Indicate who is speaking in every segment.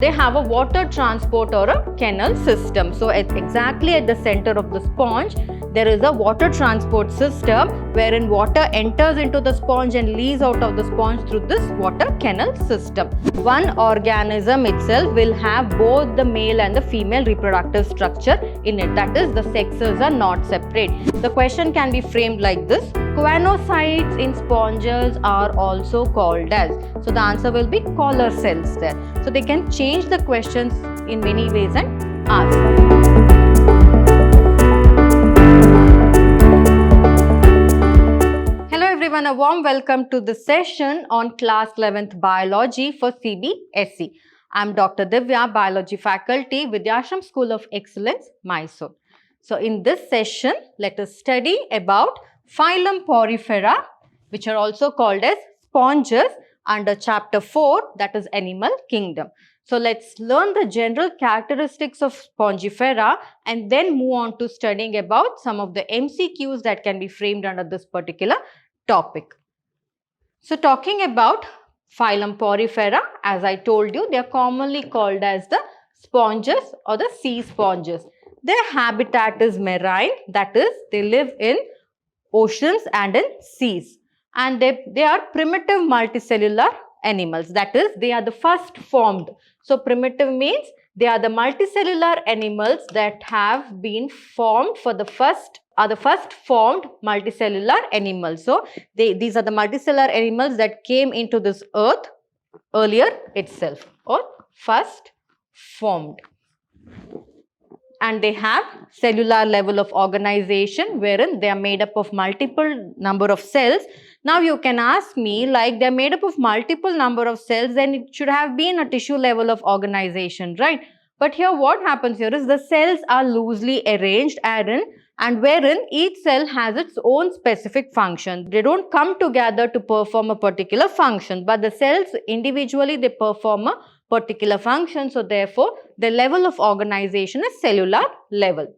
Speaker 1: They have a water transport or a canal system. So exactly at the center of the sponge, there is a water transport system wherein water enters into the sponge and leaves out of the sponge through this water canal system. One organism itself will have both the male and the female reproductive structure in it. That is, the sexes are not separate. The question can be framed like this. Choanocytes in sponges are also called as. So the answer will be collar cells there. So they can change the questions in many ways and ask. Hello everyone, a warm welcome to the session on class 11th biology for CBSE. I am Dr. Divya, biology faculty, Vidhyaashram School of Excellence, Mysuru. So in this session, let us study about phylum Porifera, which are also called as sponges, under chapter 4, that is animal kingdom. So let's learn the general characteristics of Spongifera and then move on to studying about some of the MCQs that can be framed under this particular topic. So talking about phylum Porifera, as I told you, they are commonly called as the sponges or the sea sponges. Their habitat is marine, that is, they live in oceans and in seas. And they are primitive multicellular animals, that is, they are the first formed. So primitive means they are the multicellular animals that have been formed for the first formed multicellular animals. So these are the multicellular animals that came into this earth earlier itself or first formed. And they have cellular level of organization wherein they are made up of multiple number of cells. Now you can ask me, like, they are made up of multiple number of cells, then it should have been a tissue level of organization, right? But here what happens here is the cells are loosely arranged and wherein each cell has its own specific function. They don't come together to perform a particular function, but the cells individually they perform a particular function. So therefore, the level of organization is cellular level.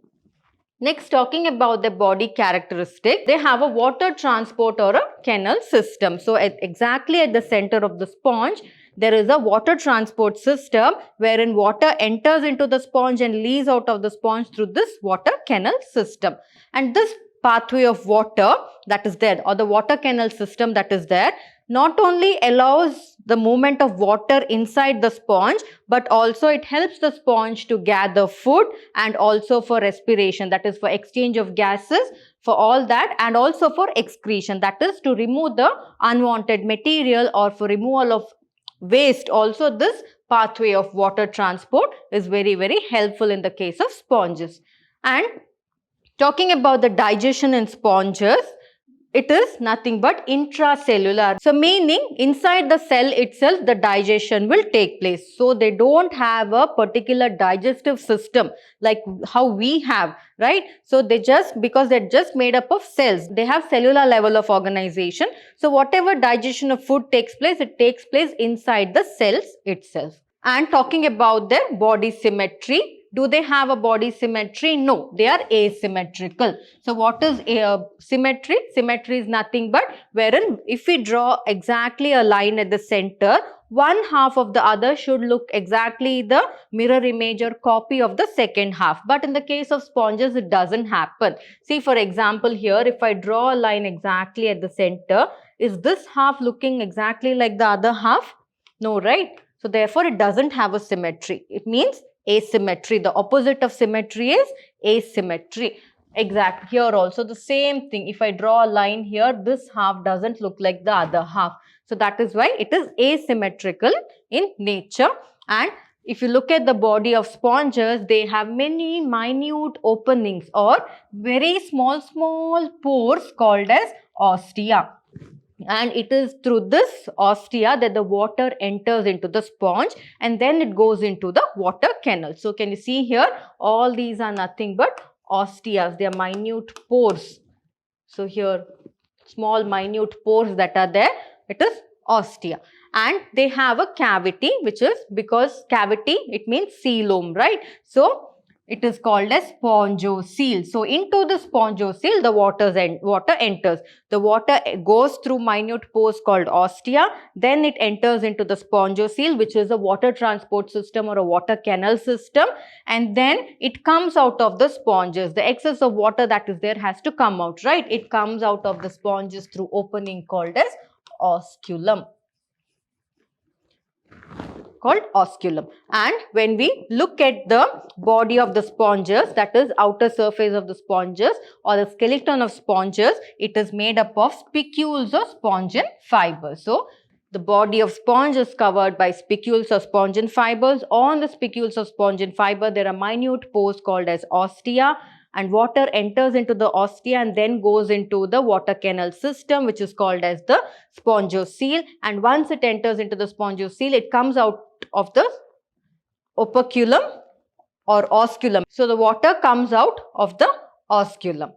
Speaker 1: Next, talking about the body characteristic, they have a water transport or a canal system. So exactly at the center of the sponge, there is a water transport system wherein water enters into the sponge and leaves out of the sponge through this water canal system. And this pathway of water that is there, or the water canal system that is there, not only allows the movement of water inside the sponge, but also it helps the sponge to gather food and also for respiration, that is for exchange of gases, for all that, and also for excretion, that is to remove the unwanted material or for removal of waste. Also this pathway of water transport is very, very helpful in the case of sponges. And talking about the digestion in sponges, it is nothing but intracellular. So meaning inside the cell itself the digestion will take place. So they don't have a particular digestive system like how we have, right? So because they're just made up of cells, they have cellular level of organization. So whatever digestion of food takes place, it takes place inside the cells itself. And talking about their body symmetry, do they have a body symmetry? No, they are asymmetrical. So what is symmetry? Symmetry is nothing but wherein if we draw exactly a line at the center, one half of the other should look exactly the mirror image or copy of the second half. But in the case of sponges, it doesn't happen. See, for example, here if I draw a line exactly at the center, is this half looking exactly like the other half? No, right? So therefore, it doesn't have a symmetry. It means asymmetry. The opposite of symmetry is asymmetry. Exact. Here also the same thing. If I draw a line here, this half doesn't look like the other half. So that is why it is asymmetrical in nature. And if you look at the body of sponges, they have many minute openings or very small pores called as ostia. And it is through this ostia that the water enters into the sponge and then it goes into the water canal. So can you see here, all these are nothing but ostias. They are minute pores. So here, small minute pores that are there, it is ostia. And they have a cavity, which is, because cavity, it means coelom, right? So It is called as spongiocele. So, into the spongiocele, the water enters. The water goes through minute pores called ostia. Then it enters into the spongiocele, which is a water transport system or a water canal system. And then it comes out of the sponges. The excess of water that is there has to come out, right? It comes out of the sponges through opening called as osculum. And when we look at the body of the sponges, that is outer surface of the sponges or the skeleton of sponges, it is made up of spicules or spongin fibers. So, the body of sponge is covered by spicules or spongin fibers. On the spicules of spongin fiber, there are minute pores called as ostia, and water enters into the ostia and then goes into the water canal system, which is called as the spongiocele. And once it enters into the spongiocele, it comes out of the operculum or osculum. So, the water comes out of the osculum.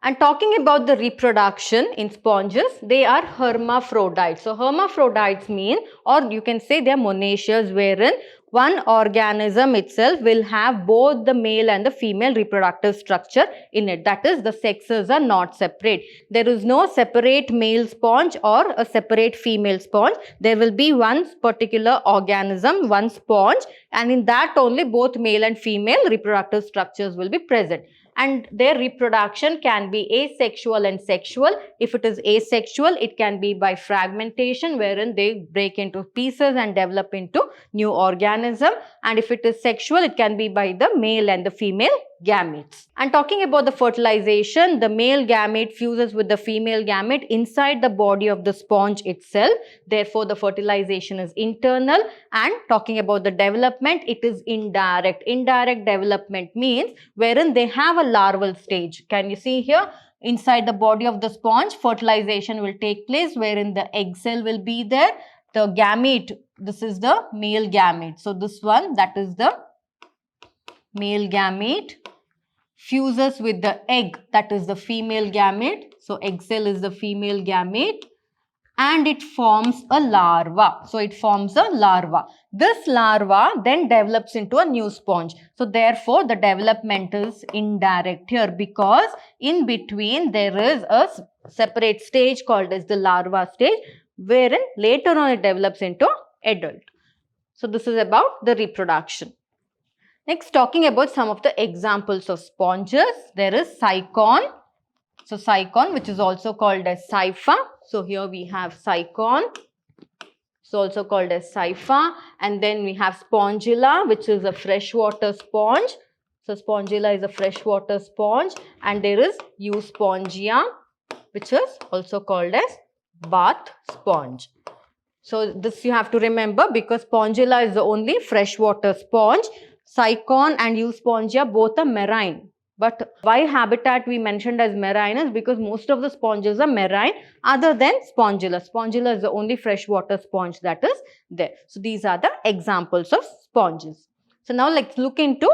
Speaker 1: And talking about the reproduction in sponges, they are hermaphrodites. So, hermaphrodites mean, or you can say they are monoecious, wherein one organism itself will have both the male and the female reproductive structure in it. That is, the sexes are not separate. There is no separate male sponge or a separate female sponge. There will be one particular organism, one sponge, and in that only both male and female reproductive structures will be present. And their reproduction can be asexual and sexual. If it is asexual, it can be by fragmentation, wherein they break into pieces and develop into new organism. And if it is sexual, it can be by the male and the female gametes. And talking about the fertilization, the male gamete fuses with the female gamete inside the body of the sponge itself. Therefore, the fertilization is internal. And talking about the development, it is indirect. Indirect development means wherein they have a larval stage. Can you see here? Inside the body of the sponge, fertilization will take place wherein the egg cell will be there. The gamete, this is the male gamete. So, this one, that is the male gamete, fuses with the egg, that is the female gamete. So, egg cell is the female gamete, and it forms a larva. So, it forms a larva. This larva then develops into a new sponge. So, therefore, the development is indirect here, because in between there is a separate stage called as the larva stage, wherein later on it develops into adult. So, this is about the reproduction. Next, talking about some of the examples of sponges, there is cycon. So, cycon, which is also called as cypha. So, here we have cycon. It's also called as cypha. And then we have spongilla, which is a freshwater sponge. So, spongilla is a freshwater sponge. And there is euspongia, which is also called as bath sponge. So, this you have to remember, because spongilla is the only freshwater sponge. Cycon and euspongia both are marine. But why habitat we mentioned as marine is because most of the sponges are marine other than spongilla. Spongilla is the only freshwater sponge that is there. So, these are the examples of sponges. So, now let's look into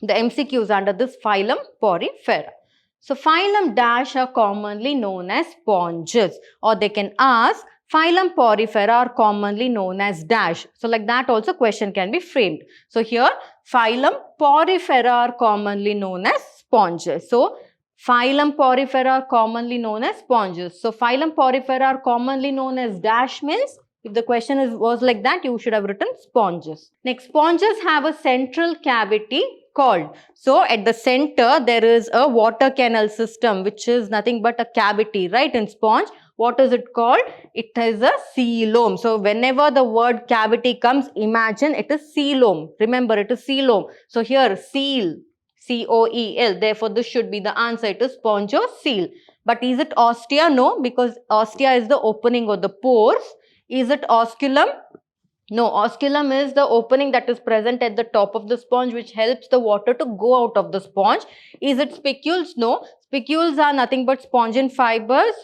Speaker 1: the MCQs under this phylum Porifera. So, phylum dash are commonly known as sponges, or they can ask phylum Porifera are commonly known as dash. So, like that also question can be framed. So, here phylum Porifera are commonly known as sponges. So, phylum Porifera are commonly known as sponges. So, phylum Porifera are commonly known as dash means if the question was like that, you should have written sponges. Next, sponges have a central cavity called. So, at the center there is a water canal system, which is nothing but a cavity, right, in sponge. What is it called? It is a coelom. So, whenever the word cavity comes, imagine it is coelom. Remember, it is coelom. So, here coel, C-O-E-L. Therefore, this should be the answer. It is spongiocele. But is it ostia? No, because ostia is the opening of the pores. Is it osculum? No, osculum is the opening that is present at the top of the sponge, which helps the water to go out of the sponge. Is it spicules? No, spicules are nothing but spongin fibers,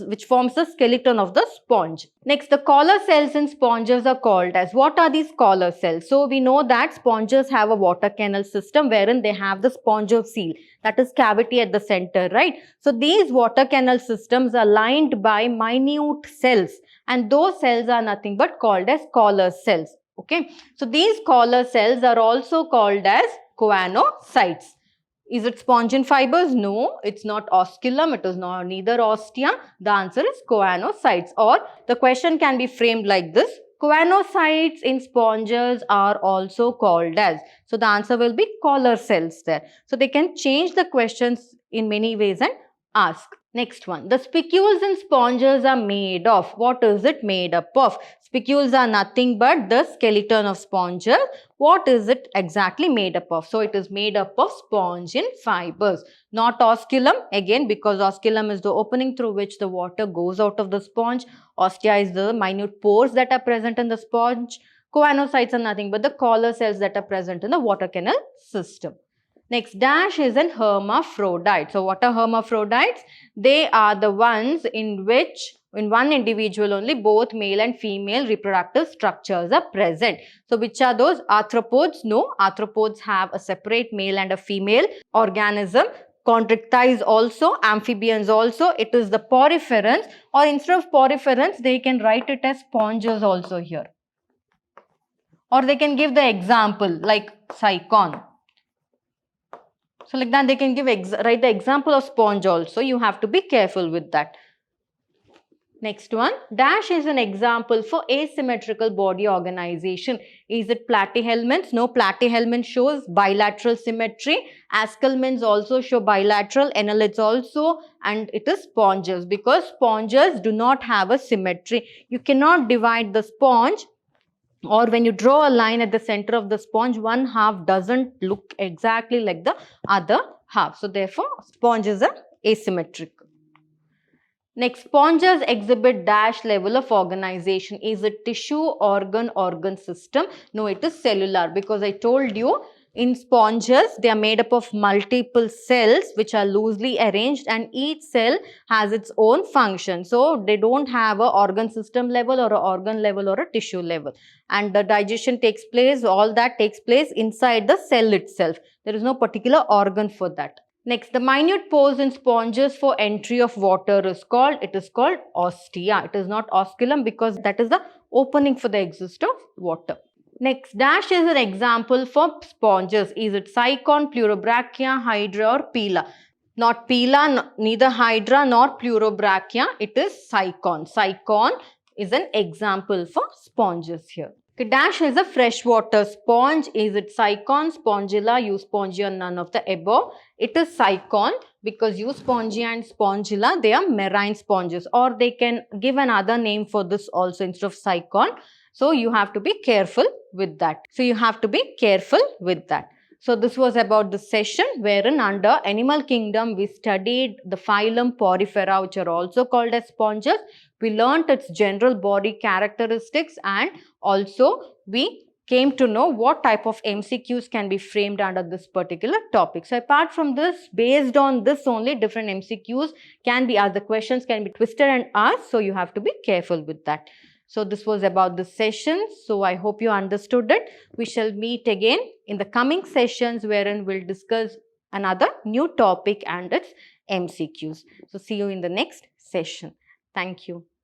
Speaker 1: which forms the skeleton of the sponge. Next, the collar cells in sponges are called as, what are these collar cells? So, we know that sponges have a water canal system wherein they have the spongiocele, that is cavity at the center, right? So, these water canal systems are lined by minute cells, and those cells are nothing but called as collar cells. Okay, so these collar cells are also called as choanocytes. Is it spongin fibers? No, it's not osculum, it is not neither ostia. The answer is choanocytes, or the question can be framed like this. Choanocytes in sponges are also called as. So the answer will be collar cells there. So they can change the questions in many ways and ask. Next one. The spicules in sponges are made of. What is it made up of? Spicules are nothing but the skeleton of sponges. What is it exactly made up of? So it is made up of spongin fibers, not osculum. Again, because osculum is the opening through which the water goes out of the sponge. Ostia is the minute pores that are present in the sponge. Choanocytes are nothing but the collar cells that are present in the water canal system. Next, dash is an hermaphrodite. So what are hermaphrodites? They are the ones in which in one individual only both male and female reproductive structures are present. So which are those? Arthropods? No, arthropods have a separate male and a female organism. Chondrichthyes also, amphibians also. It is the poriferans, or instead of poriferans they can write it as sponges also here. Or they can give the example like cycon. So like that they can write the example of sponge also. You have to be careful with that. Next one, dash is an example for asymmetrical body organization. Is it platyhelminths? No, platyhelminth shows bilateral symmetry. Asculminths also show bilateral, annelids also, and it is sponges because sponges do not have a symmetry. You cannot divide the sponge, or when you draw a line at the center of the sponge, one half doesn't look exactly like the other half. So therefore, sponges are asymmetric. Next, sponges exhibit dash level of organization. Is it tissue, organ system? No, it is cellular, because I told you in sponges they are made up of multiple cells which are loosely arranged, and each cell has its own function. So they don't have a organ system level or a organ level or a tissue level, and the digestion takes place, all that takes place inside the cell itself. There is no particular organ for that. Next, the minute pores in sponges for entry of water is called, it is called ostia. It is not osculum because that is the opening for the exit of water. Next, dash is an example for sponges. Is it cycon, pleurobrachia, hydra or pila? Not pila, neither hydra nor pleurobrachia. It is cycon. Cycon is an example for sponges here. Okay, dash is a freshwater sponge. Is it cycon, spongilla, euspongia, none of the above? It is cycon because euspongia and spongilla, they are marine sponges, or they can give another name for this also instead of cycon. So you have to be careful with that. So this was about the session wherein under animal kingdom we studied the phylum Porifera, which are also called as sponges. We learnt its general body characteristics, and also we came to know what type of MCQs can be framed under this particular topic. So apart from this, based on this only, different MCQs can be asked. The questions can be twisted and asked, so you have to be careful with that. So this was about the session. So I hope you understood it. We shall meet again in the coming sessions wherein we'll discuss another new topic and its MCQs. So see you in the next session. Thank you.